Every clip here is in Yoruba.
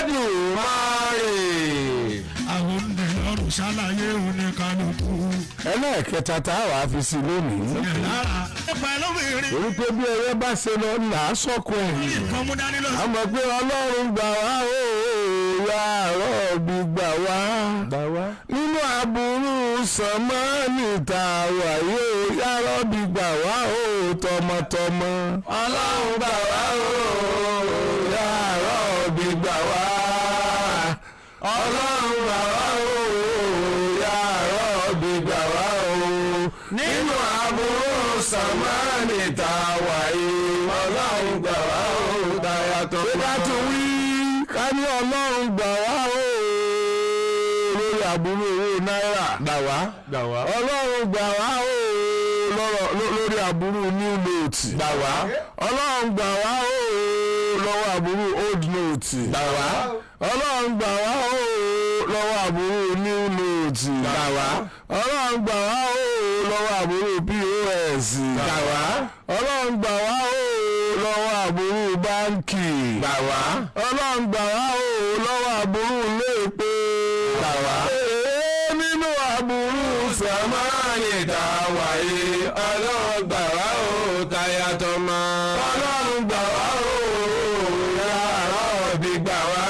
Olódùmarè. àwọn ọ̀rùn ṣàlàyé oníkanukú. ẹlẹ́ẹ̀kẹta tá a wàá fi sí lónìí. orúkọ bí ẹyẹ bá ṣe lọ là á sọ́kọ ẹ̀. àmọ́ pé Ọlọ́run gbà wá o ya Rọ́ọ̀bì gbà wá. nínú aburú sànmọ́nì tá a wà yóò ya Rọ́ọ̀bì gbà wá o tọmọtọmọ. Ọlọ́run gbà wá o ya Rọ́ọ̀bì gbà wá. Ọlọ́run gbà wá o ya Rọ́ọ̀bì gbà wá o nínú aburú sànmọ́nì tá a wà yìí. Ọlọ́run gbà wá o dayàtọ̀. bí bá tún wí ká ní Ọlọ́run gbà wá o lórí aburú owó náírà. gbà wá. Ọlọ́run gbà wá o lórí aburú new note. gbà wá. Ọlọ́run gbà wá o lọ́wọ́ aburú old note. gbà wá. Ọlọ́run gbà wá o lọ́wọ́ aburú new note. gbà wá. Ọlọ́run gbà wá o lọ́wọ́ aburú POS. gbà wá. Ọlọ́run gbà wá o lọ́wọ́ aburú báńkì. gbà wá. Ọlọ́run gbà wá o lọ́wọ́ aburú ilé epo. gbà wá. nínú aburú sàmánì tá a wà yìí. Ọlọ́run gbà wá o tayàtọ̀ mọ́. Ọlọ́run gbà wá o ya Rọ́ọ̀bì gbà wá.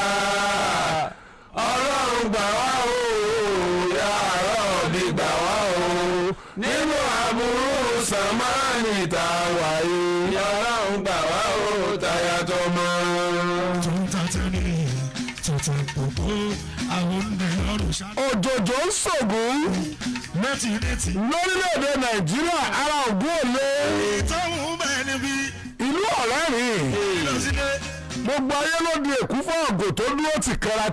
Ọlọ́run gbà wá o ya Rọ́ọ̀bì gbà wá o nínú aburú sàmánì tá a wà yìí. Ọlọ́run gbà wá o tayàtọ̀ mọ́. òjòjò ń ṣògùn lórílẹ̀‐èdè Nàìjíríà ara ògùn òle ìlú Ọ̀rẹ́rìn gbogbo ayé ló di èkú fún ọ̀gọ̀ tó dúró tìkanra.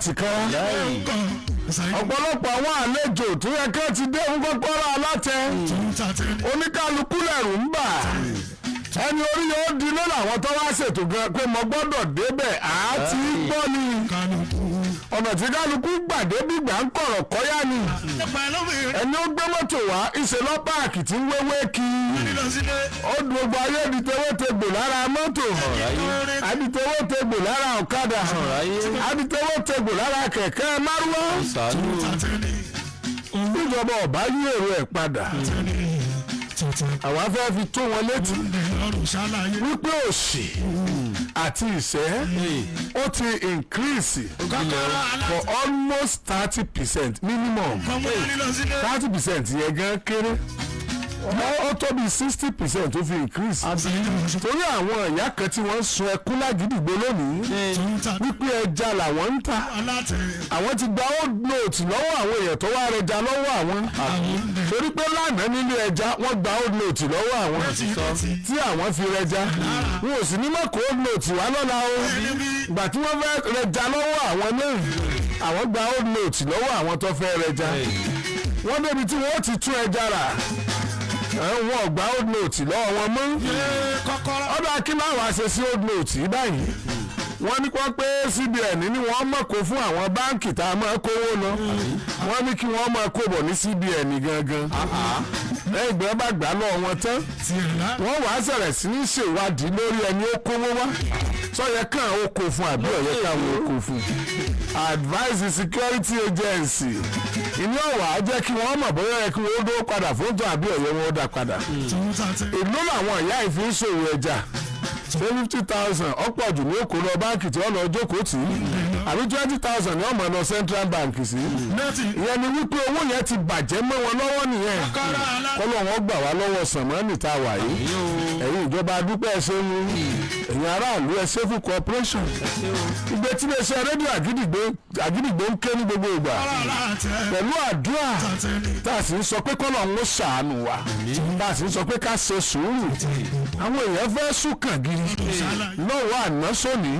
ọ̀pọ̀lọpọ̀ àwọn àlejò tó yẹ ká ti dé fún kọ́kọ́rọ́ alátẹ oníkálukú lẹ̀rù ń bà ẹni orí yóò di lọ́nà àwọn tó wá ṣètò gan pé mo gbọ́dọ̀ débẹ̀ àti gbọ́ ni ọ̀nà tí kálukú gbàdé gbígbà ń kọ̀rọ̀ kọ́yá ni ẹni ó gbé mọ́tò wá ìṣèlú páàkì tí ń wéwé kí ó dùn gbogbo ayé di tewétegbò lára mọ́tò àti tewétegbò lára ọ̀kadà àti tewétegbò lára kẹ̀kẹ́ márúwá ìjọba ọ̀bá yí èrò ẹ̀ padà àwa fẹ́ fi tó wọn létí wípé òṣì àti ìṣẹ́ ó ti increase for almost 30% minimum 30% yẹn gan kéré ó tó bí 60% tó fi increase torí àwọn ìyá kan tí wọ́n sun ẹkún lágídìgbò lónìí wípé ẹja làwọn ń ta àwọn ti gba old note lọ́wọ́ àwọn èèyàn tó wá rẹja lọ́wọ́ àwọn torí pé lánàá nílé ẹja wọ́n gba old note lọ́wọ́ àwọn tí àwọn fi rẹja wọn ò sì ní mọ̀ kó old note wá lọ́la o ìgbà tí wọ́n fẹ́ rẹja lọ́wọ́ àwọn náà àwọn gba old note lọ́wọ́ àwọn tó fẹ́ rẹja wọ́n débi tí wọ́n ti tún ẹja rà wọn ò gba old note lọ́wọ́ wọn mọ́ ọ̀dọ̀ akínláwọ̀ àṣẹ sí old note yìí báyìí wọ́n ní kó pé CBN ní wọ́n mọ̀ kó fún àwọn báǹkì tá a máa kówó lọ wọ́n ní kí wọ́n máa kó bọ̀ ní CBN gangan ẹgbẹ́ bá gbà lọ wọn tán wọ́n wàá ṣẹ̀rẹ̀ sí ní ṣèwádìí lórí ẹni ó kówó wá sọ́yẹ kàn ó kó fún àbí ọ̀yẹ́ káwọn ó kó fún advice security agency ìní ọ̀wà á jẹ́ kí wọ́n mọ̀ bóyá ẹ kí wọ́n dó padà fún tó àbí ọ̀yẹ́ wọn ó dá padà ìlú làwọn ìyá ìfi ń ṣòwò ẹja ṣé 50,000 ọ̀pọ̀ jù ní òkú lọ báńkì tí wọ́n lọ jókòó tì í àbí 20,000 ní ọmọ lọ central bank sí ìyẹn ni wípé owó yẹn ti bàjẹ́ mọ́ wọn lọ́wọ́ nìyẹn kọ́lọ́ wọn gbà wá lọ́wọ́ sànmọ́nì tá a wà yìí ẹ̀yin ìjọba dúpẹ́ ṣe ń ẹ̀yin aráàlú ẹ ṣe fún corporation ìgbé tí iléeṣẹ́ rédíò àgídìgbò ń ké ní gbogbo ìgbà pẹ̀lú àdúrà tá a sì ń sọ pé kọ́lọ́ ń ṣàánú wa tá a sì ń sọ pé ká ṣe sùúrù àwọn èèyàn fẹ́ sùn kàn gírí lọ́wọ́ àná sóní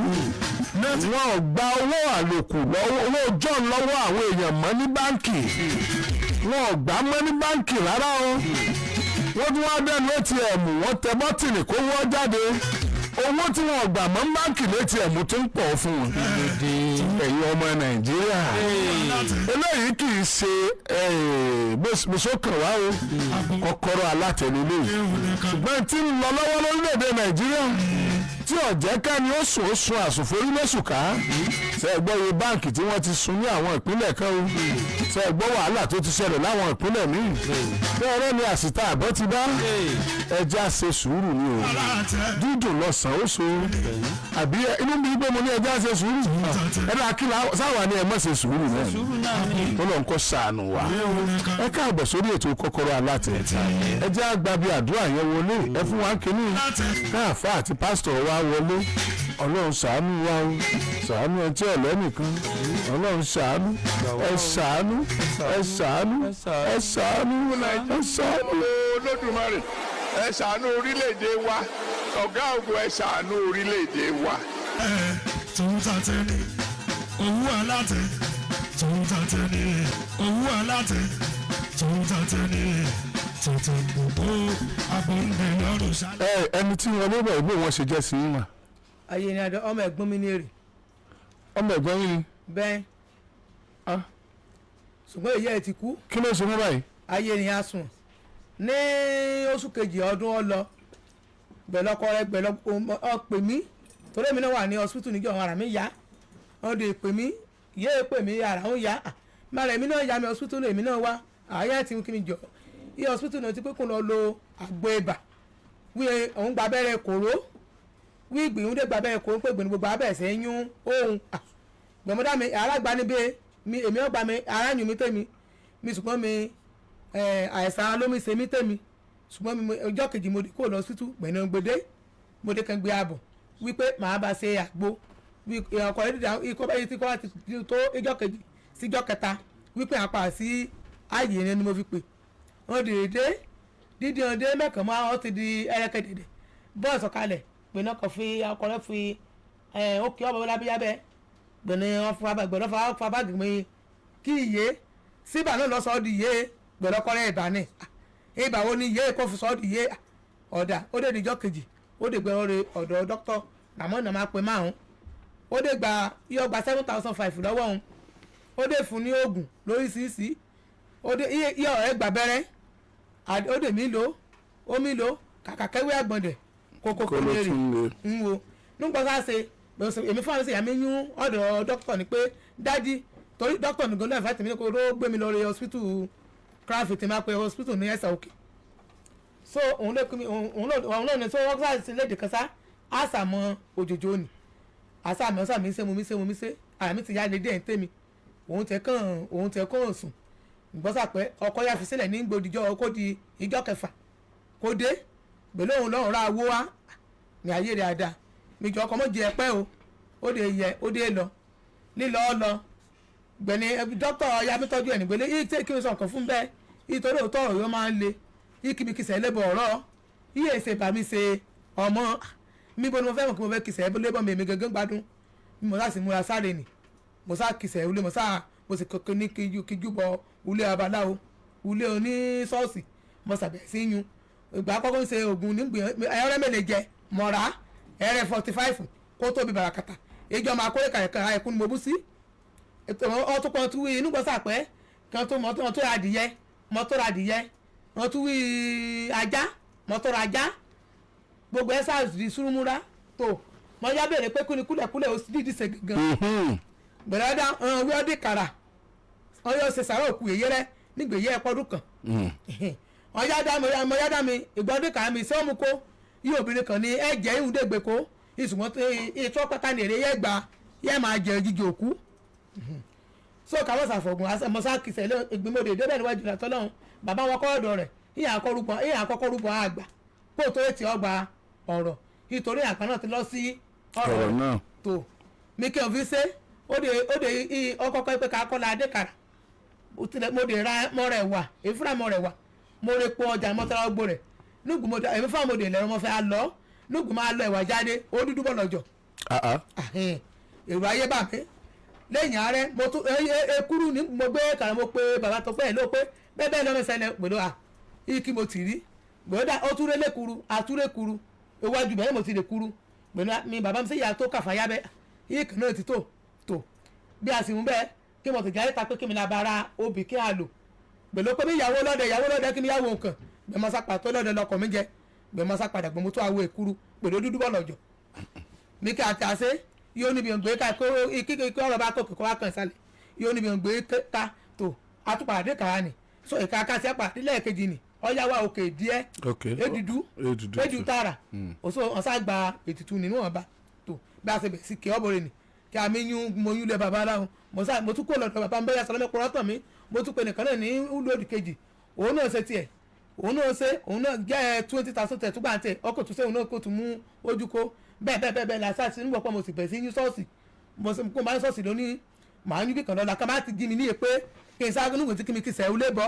wọn ò gba owó àlòkù owó john lọ́wọ́ àwọn èèyàn mọ́ ní báǹkì wọn ò gbà mọ́ ní báǹkì rárá o wọ́n tún wá dẹ́nu ATM wọ́n tẹ bọ́tìnì kó wọ́n jáde owó tí wọn gbà mọ́ báǹkì létí ẹ̀mú tó ń pọ̀ fún wọn ẹ̀yin ọmọ Nàìjíríà eléyìí kì í ṣe bóṣókàn wá o kọ́kọ́rọ́ alátẹnulé ṣùgbọ́n tí ń lọ lọ́wọ́ lórílẹ̀‐èdè Nàìjíríà tí ọ̀jẹ́ ká ni ó sùn àsùnforí lóṣùká ṣe é gbọ́ iye báǹkì tí wọ́n ti sun ní àwọn ìpínlẹ̀ kan o ṣe é gbọ́ wàhálà tó ti ṣẹlẹ̀ láwọn ìpínlẹ̀ míì bẹ́ẹ̀rẹ́ ni àsìta àbọ̀ ti bá ẹja ṣe sùúrù ni o dídùn lọ́sàn-án ó so àbí inú mi gbé mo ní ẹja ṣe sùúrù ẹ̀dá akíla sáwà ni ẹ má ṣe sùúrù náà ó lọ ń kọ́ sànù wa ẹ káàbọ̀ sórí ètò kọ́kọ́rọ́ alátẹ ẹ jẹ́ àgbàbí àdúrà yẹn wọlé ẹ fún wa kínní káàfà àti pásítọ̀ wa wọlé ọlọ́run ṣàánú wa o ṣàánú ẹ tí ọ̀lẹ́ nìkan ọlọ́run ṣàánú ẹ ṣàánú ẹ ṣàánú ẹ ṣàánú ẹ ṣàánú Olódùmarè ẹ ṣàánú orílẹ̀-èdè wa ọ̀gá ògo ẹ ṣàánú orílẹ̀-èdè wa. tòun tàtẹ ni owó alátẹ tòun tàtẹ ni owó alátẹ tòun tàtẹ ni tètè gbogbo abọ́ndé lọ́rùn ṣáájú. ẹni tí wọn lébẹ̀ ìbò wọn ṣe jẹ́ sí i mà. ayé ni adé ọmọ ẹ̀gbọ́n mi ní èrè. ọmọ ẹ̀gbọ́n yín ni. bẹ́ẹ̀ ṣùgbọ́n èyí ẹ̀ ti kú. kí ló ṣe mọ́ báyìí. ayé ni a sùn ní oṣù kejì ọdún ọlọ gbẹlọkọ rẹ pè mí torí èmi náà wà ní hospital níjọ́ ara mi yá wọn dè pè mí yéé pè mí ara ń yá mara èmi náà yá mi hospital èmi náà wá àyà tí kí mi jọ iye hospital náà ti pé kó lọ lo àgbo ibà wí òun gba abẹ́rẹ́ kòró wí ìgbìyànjú dé gba abẹ́rẹ́ kòró pé gbìyànjú gbogbo abẹ́rẹ́ yún ohun gbẹ̀mọ́dá mi alágbá níbẹ̀ èmi ọgbà mi aráyùn mi tẹ̀mí mi ṣùgbọ́n mi àìsàn alómi ṣe mí tẹ̀mí ṣùgbọ́n mi ọjọ́ kejì mo kó lọ hospital gbẹ̀nà gbèdé mo dé kan gbé ààbọ̀ wípé màá bá ṣe àgbo ọkọ̀ rẹ̀ dídá ikọ́ báyìí tí kò wá ti tó ìjọ́ kejì síjọ́ kẹta wípé àpá sí ààyè yẹn ni mo fi pè wọ́n dèédé dídí ọdẹ mẹ́kàn máa wọ́n ti di ẹrẹ́kẹ̀dẹ̀dẹ̀ bọ́ọ̀sì ọ̀kalẹ̀ gbẹ̀nà ọkọ̀ fi ọkọ̀ rẹ̀ fi ókè ọ̀bọ̀ lábíyábẹ́ gbẹ̀nà wọn fún abẹ́ gbẹ̀nà fún abáàgì mi kí iye síbà náà lọ sọ ọ́ di iye gbẹ̀nà ọkọ̀ rẹ̀ ìbà ní ìbà wo ni iye kó fi sọ ọ́ di iye ọ̀dà ó dé níjọ́ kejì ó dé gbẹ̀rọ rẹ̀ ọ̀dọ̀ dókítà làmọ́ ìnà máa pe márùn ó dé gba yọ gba 7,500 lọ́wọ́ òun ó dé fún ní oògùn lóríṣiríṣi ó dé iye ọ̀rẹ́ gbà bẹ́rẹ́ ó dé mí lò ó mí lò kàkà kẹ́wé àgbọ̀ndẹ̀ kókó lérè ń wo nígbà tá a ṣe èmi fún àwọn ṣe àmì yún ọ̀dọ̀ dókítà ni pé dájí torí dókítà nìkan náà fàtí mi ní kó ló gbé mi lọ rí hospital craft tí máa pe hospital ní ẹ̀sà òkè so òun ló ní so wọ́n sáà sí léde kan sá àṣàmọ́ òjòjò ni àṣàmọ́ ọ̀sà mi ṣe mo mi ṣe àmì ti yá lédè ẹ̀ ń tèmi òun tẹ̀ kàn sùn ìgbọ́sà pé ọkọ yá fi sílẹ̀ ní gbòdìjọ́ kó di ìjọ́ kẹfà kó dé gbèlè òun lọ́rùn ra owó wá ní ayé rẹ̀ àdá mi jọ ọkọ mọ́ jẹ ẹpẹ́ o ó dé yẹ ó dé lọ lílọ lọ gbẹ̀ni dókítà ya mi tọ́jú ẹ̀ nígbèlè yìí tí kí n sọ nǹkan fún bẹ́ẹ̀ ìtòrí òótọ́ ọ̀rọ̀ yóò máa ń le yìí kí mi kìsẹ̀ lébọ̀ ọ̀rọ̀ yìí èsè bá mi ṣe ọmọ mi bó ni mo fẹ́ mọ̀ kí mo fẹ́ kìsẹ̀ lébọ̀ mi gẹ́gẹ́ gbádùn mo sá sì múra sáré nì mo sá kìsẹ̀ ulé mo sì kọ́kọ́ ní kíjú bọ ulé babaláwo ulé oní ṣọ́ọ̀ṣì mo sàbẹ̀ sí yún ìgbà àkọ́kọ́ ń ṣe oògùn nígbìyànjú ẹ̀rẹ́ mẹ́lẹ̀ jẹ mọ̀ra ẹ̀rẹ́ 45 kó tóbi bàràkàtà ìjọ máa kórè kàrẹ̀kàrà ẹ̀kún ni mo bú sí ọtún kan tún wí inú gbọ́sà pẹ́ kan tó mọ́tò adìyẹ wọ́n tún wí ajá mọ́tò ajá gbogbo ẹ̀ sáà di súrúmúrá tó mọ́ yá bèrè pé kúlẹ̀kúlẹ̀ ó dídì ṣe gangan gbẹ̀rẹ̀ ọ̀dà wí ọdí kàrà ọyọ ṣe sàrà òkú èyí rẹ nígbèyẹ ẹ̀pọ̀dún kan ọ̀yá dá mi ìgbọ́dí kàrà mi sí ọmú kó yí obìnrin kan ní ẹ̀jẹ̀ ìhùndégbè kó ìṣùgbọ́n ìtọ́ pátá ní èrè yẹ́ gbà yẹ́ máa jẹ jíjẹ òkú so kàwọ́ sàfọ̀gùn mọ́sá kìsẹ̀ ìgbìmọ̀dé ìdébẹ̀ níwájú ìlàtọ́ lọ́hùn bàbá wọn kọ́ ọ̀dọ̀ rẹ̀ ìyá àkọ́kọ́ rúbọ àgbà kó tó ètì ọgbà ọ̀rọ̀ nítorí àgbà náà ti lọ sí ọ̀rọ̀ náà tó mi kí n fi ṣe ó de ọkọ̀kọ́ pé ká kọ́ la adékàrà mo de ra mọ́rẹ̀ wà èfúrà mọ́rẹ̀ wà mo rè po ọjà mọ́tàlá ọgbó rẹ̀ nígbù mo èmi fáwọn mo de lẹ́rọ mo fẹ́ lọ nígbù máa lọ ẹ̀wà jáde ó dúdú bọ̀ lọ́jọ́ èrò ayé bà mí lẹ́yìn ààrẹ mo tún ekuru ní mo gbé kàrà mo pé bàbá tó pẹ́ ló pé bẹ́ẹ̀ lọ́mọ ìṣẹ̀lẹ̀ gbèdó kí mo tì rí gbèdó ó túré lékuru àtúré kuru iwájú bẹ́ẹ̀ mo ti lè kuru gbèdó mi bàbá mi sẹ́yà tó kàfáyà bẹ́ẹ̀ yìí kan náà ti tó bí a sì mú bẹ́ẹ̀ kí mo ti jáde ta pé kí mi la bara obì kí a lò gbèdó pé mi ìyàwó lọ́dẹ kí mi yàwó nǹkan gbẹ̀mọ́sá pàtó lọ́dẹ lọkọ̀ mi jẹ gbẹ̀mọ́sá padà gbẹ̀mọ́ tó àwọ̀ èkuru gbèdó dúdú bọ̀ lọ́jọ́ mi kí àti àṣẹ yóò níbi òǹgbẹ ká kó ikí ọ̀rọ̀ bá tó kókó wá kàn ìsàlẹ̀ yóò níbi òǹgbẹ ká tó àtúpàdé kàrá ni so ìka ká sí àpàdé lẹ́ẹ̀kejì ni ọ̀yá wa òkè díẹ̀ èdùdú tààrà ọ̀sán gba ètùtù nínú ọ̀ba tó bí a ṣe bẹ̀ sí kí ọ̀bọ̀rẹ̀ ni kí a mi yún mo yún lẹ bàbá aláwọn mo tún kó lọ́dọ̀ bàbá ń bẹ́yà sọlọ́mẹ́ pọ̀rọ́ tàn mí mo tún pe nìkan náà ní lóòdì kejì òun náà ṣe tiẹ̀ òun náà jẹ́ 20,000 tẹ̀ túgbà tẹ̀ ọkọ̀ tó ṣe òun náà kó tún mú ojú kó bẹ́ẹ̀ làṣà sí nígbà pọ̀ mo sì bẹ̀ sí yún ṣọ́ọ̀ṣì mo sì kó máa ń ṣọ́ọ̀ṣì lónìí màá yún bí kan lọ́la ká má ti jí mi níye pé kí n sáré níwèé tí kí mi kì í sẹ́ ulé bọ́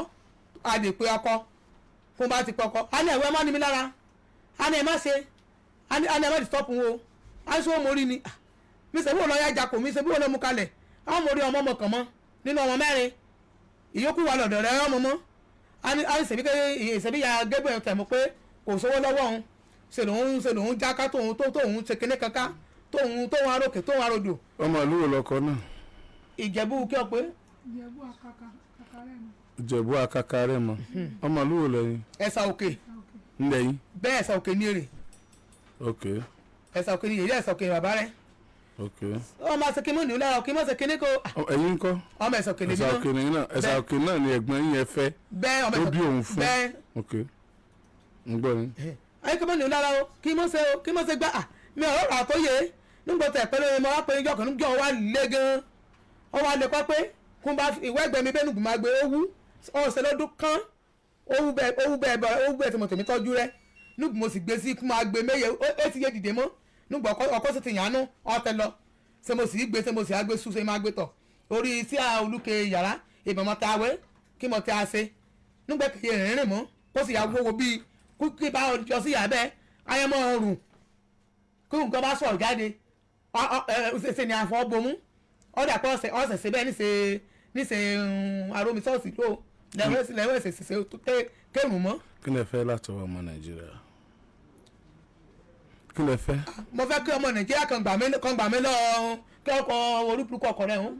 a lè pe ọkọ fún bá ti pọkọ a ní ẹ̀wẹ́ má ní mi lára a ní ẹ̀ má ṣe a ní ẹ̀ má ti stop wo a ní sọ mo rí ni mi ṣe bí wọn lọ yá ìjà kò mi ṣe bí wọn lọ mú kalẹ̀ àwọn mo rí ọmọ kàn mọ́ nínú ọmọ mẹ́rin ìyókù wà lọ́dọ̀ rẹ̀ ọmọ mọ́ a ní ìṣẹ́bí ya gẹ́gbẹ́ tẹ̀ mọ́ pé kò sówó lọ́wọ́ òun ṣe lòun jáká tóun ṣe kíní kankan tóun arókè tóun arodò. ọmọ ìlú wo lọkọ náà. ìjẹ̀bú kí ọ pé. ìjẹ̀bú akakarẹ́ mọ́ ọmọ ìlú wo lẹ́yìn. ẹ̀sà òkè. ńlẹ́yìn. bẹ́ẹ̀ ẹ̀sà òkè ní èrè. ok. ẹ̀sà òkè ní èrè ẹ̀sà òkè ní bàbá rẹ̀. ok. ọmọ ẹ̀sà òkè mọ́ ní ìlú kí mọ́ ṣe kíní kó. ẹ̀yin ńkọ́. ọmọ ẹ̀sà òkè ní bí náà. ẹ̀sà òkè náà ni ẹ̀gbọ́n yín ẹ fẹ́. bẹ́ẹ̀ ọmọ ẹ̀sà òkè òun fún. bẹ́ẹ̀. ok. ń gbọ́ ni. ayé kí mọ́ ní ìlú o kí mọ́ ṣe gbá mi ọ̀rọ̀ rà tó yẹ nígbà tẹ̀ pẹ́lẹ́ mi wá pé ìjọ kan níjọ́ wa lé gan ọ wa lè kọ́ pé kún bá ìwé ẹgbẹ́ mi bẹ́ẹ̀ nùgbùn máa gbé owú ọ̀sẹ̀ lọ́dún kan owú bẹ́ẹ̀ tòmọ̀tòmí tọ́jú rẹ nùgbùn mo sì gbé sí kún máa gbé méye ó ti yé dìde mọ́ nùgbùn ọkọ̀ sì ti yànnú ọ̀tẹ̀ lọ ṣe mo sì gbé ṣe mo sì gbé sùn ṣe máa gbé tọ̀ orí sí olùkè yàrá ìbọn mọ́ta awẹ́ kí mo ti a ṣe nùgbẹ́ kìí rìnrìn mọ́ kó sì yà wọ́wọ́ bíi kí bá ọjọ́ sí yà bẹ́ẹ̀ ayẹmọ́ ọrùn kí nǹkan bá sọ̀rọ̀ jáde ṣe ni àfọ̀ bomú ọ̀dà pé ọ̀sẹ̀ ṣe bẹ́ẹ̀ níṣe aromi ṣọ́ọ̀ṣì ló lẹ́wọ́ ẹ̀sẹ̀ ṣe kẹ́rù mọ́. kí lẹ fẹ́ látọwọ́ ọmọ nàìjíríà kí lẹ fẹ́. mo fẹ́ kí ọmọ nàìjíríà kan gbà mí lọ kí ọkọ̀ orúkúrúkú ọkọ̀ rẹ̀ hàn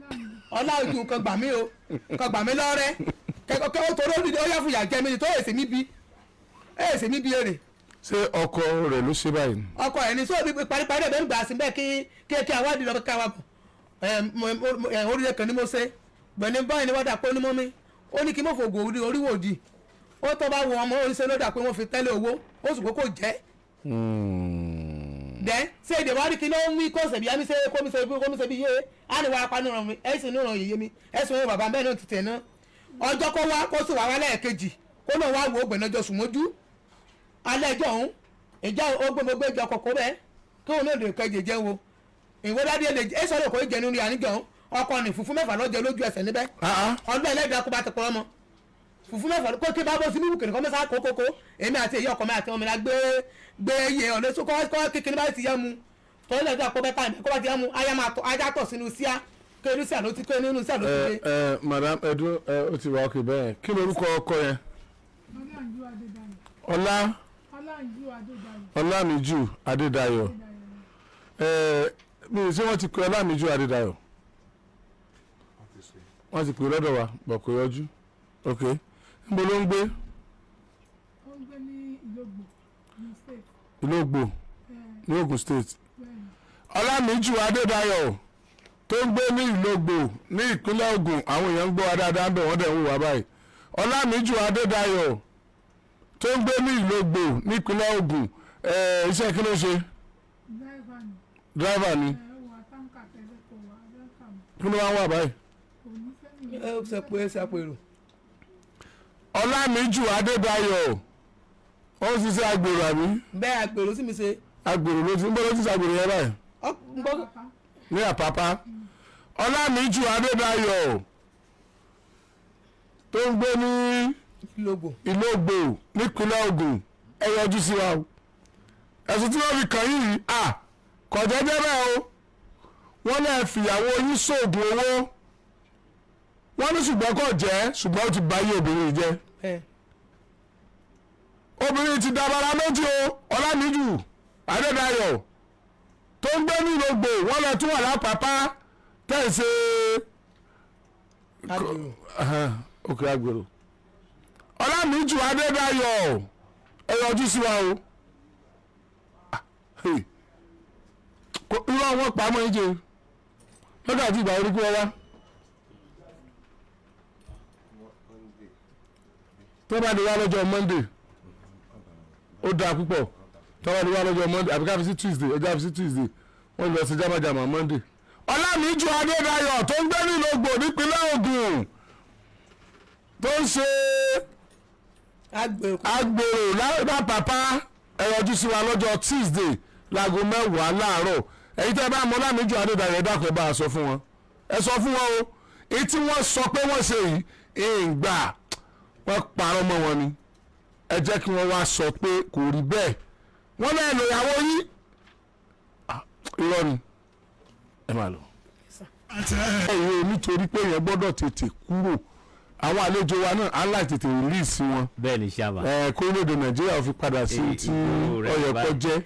ọláòjú kan gbà mí lọ rẹ kẹ́kọ̀ọ́ ó torí ó yá fún ìyà jẹ mi tó èsè mi bí èrè. ṣé ọkọ rẹ̀ ló ṣe báyìí. ọkọ ẹ̀ ní sóòbí paríparí ẹ̀bẹ̀ ń gbà sí bẹ́ẹ̀ kí àwádìí lọ́ọ́ ká wa bọ̀ orílẹ̀ kan ní mo ṣe gbẹ̀ni báyìí ni wọ́n dà pé onímọ̀ mi ó ní kí mo fògùn oríwò di ó tọ́ bá wọ ọmọ oríṣẹ́ ló dà pé wọ́n fi tẹ́lẹ̀ owó ó sì kókó jẹ́. dẹ́ ṣé èdè wa rí kí ló ń wí kọ́sẹ̀ bí yámi ṣe kó bí yé á ní wàá panu ràn mí ẹ̀sìn ní ràn yèyé mi ẹ̀sìn wọn bàbá bẹ́ẹ̀ náà ti tẹ̀ náà ọjọ́ kó wá kó sì wá wá lẹ́ẹ̀kejì kó náà wá wo ògbẹ̀nàjọ sùn mójú alẹ́ ẹjọ́ ọ̀hún ìjà ogbomogbo ìjọ kọ̀kọ́ bẹ́ẹ̀ kí òun náà lè kẹjẹ jẹ́ wo ìwé dádé lè ẹ sọ̀rọ̀ kò jẹ́ nínú àníjọ́ ọkọ ní fùfú mẹ́fà lọ́jọ́ lójú ẹsẹ̀ níbẹ̀ ọdún ẹlẹ́dàá kó bá ti pọ̀ ọmọ fùfú mẹ́fà kó kí bá bọ́ sí mímú kìnìkan mẹ́sà kókókó èmi àti èyí ọkọ mi àti ọmọ mi la gbé iye ọ̀lẹ́ tó kọ́ kékeré bá ti yá mu tọ́ ẹlẹ́dàá kó bẹ́ẹ̀ káàmì kó bá ti yá mu ajá tọ̀ sínú síá kéré síà ló ti kéré nínú síà ló ti dé. madam edu ó ti wà ókè bẹ́ẹ̀ kí lorúkọ ọkọ yẹn. ọlámìjú adédayọ̀ mi ṣé wọ́n ti pè ọlámìjú adédayọ̀ wọ́n ti pè lọ́dọ̀ wa bọ̀ kò yọjú ok níbo ló ń gbé. ó ń gbé ní ìlógbò ní state. ìlógbò ní Ògùn state. ọlámìjú adédayọ̀ tó ń gbé ní ìlógbò ní ìpínlẹ̀ Ògùn àwọn èèyàn ń gbọ́ wa dáadáa ń bẹ̀ wọ́n dẹ̀ ń wò wá báyìí. ọlámìjú adédayọ̀ tó ń gbé ní ìlógbò ní ìpínlẹ̀ Ògùn iṣẹ́ kí ló ṣe. driver ni. kí ló wá ń wà báyìí. ọlámìjú adédayọ̀ ó ń ṣiṣẹ́ agbèrò àbí. bẹ́ẹ̀ agbèrò sì mi ṣe. agbèrò ló ti ń bọ́ ló ti ṣe agbèrò yẹn báyìí. ní àpápá. ọlámìjú adédayọ̀ tó ń gbé ní ìlógbò nípínlẹ̀ Ògùn ẹ yọjú sí wa o. ẹ̀sùn tí wọ́n fi kàn yìí kò jẹ́jẹ́ bẹ́ẹ̀ o wọ́n lè fìyàwó yín sóògùn owó wọ́n ní ṣùgbọ́n kò jẹ́ ṣùgbọ́n ó ti bá yé obìnrin jẹ́ obìnrin ti dabara méjì o ọlámìjú adédayọ̀ tó ń gbé ní ìlógbò wọ́n lè tún wà lápapá tẹ̀sí òkè agbèrò ọlámìjú adédayọ̀ ẹ yọjú sí wa o irọ́ wọn pa mọ́ ìjẹ lọ́dọ̀ àti ìgbà orí kí wọ́n wá. tó bá di wá lọ́jọ́ Monday ó dáa púpọ̀ tó bá di wá lọ́jọ́ Monday àbí ká fi sí Tuesday ẹjọ́ fi sí Tuesday wọ́n lọ sí jámàjàmà Monday. Ọlámìíjú Adédayọ̀ tó ń gbé nílùú Ògbò nípínlẹ̀ Ògùn tó ń ṣe agbèrò lápapá ẹ̀rọ ojú sí wa lọ́jọ́ Tuesday láago 10 láàárọ̀ èyí tẹ́ bá mọ Ọlámìíjú Adédayọ̀ dákun ẹ bá a sọ fún wọn ẹ sọ fún wọn o èyí tí wọ́n sọ pé wọ́n ṣe yìí ìgbà wọ́n parọ́ mọ́ wọn ni ẹ jẹ́ kí wọ́n wá sọ pé kò rí bẹ́ẹ̀ wọ́n lẹ́ẹ̀ lò ìyàwó yìí irọ́ ni ẹ máa lọ. ẹ̀yin nítorí pé èèyàn gbọ́dọ̀ tètè kúrò àwọn àlejò wa náà á láì tètè release wọn. bẹ́ẹ̀ ni ṣáà bá. kórílẹ̀-èdè Nàìjíríà fi padà sí ti ọ̀yẹ̀kọ́ jẹ́.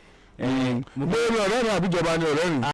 lórí ọ̀rẹ́ rẹ̀ àbíjọba ni ọ̀rẹ́ rìn.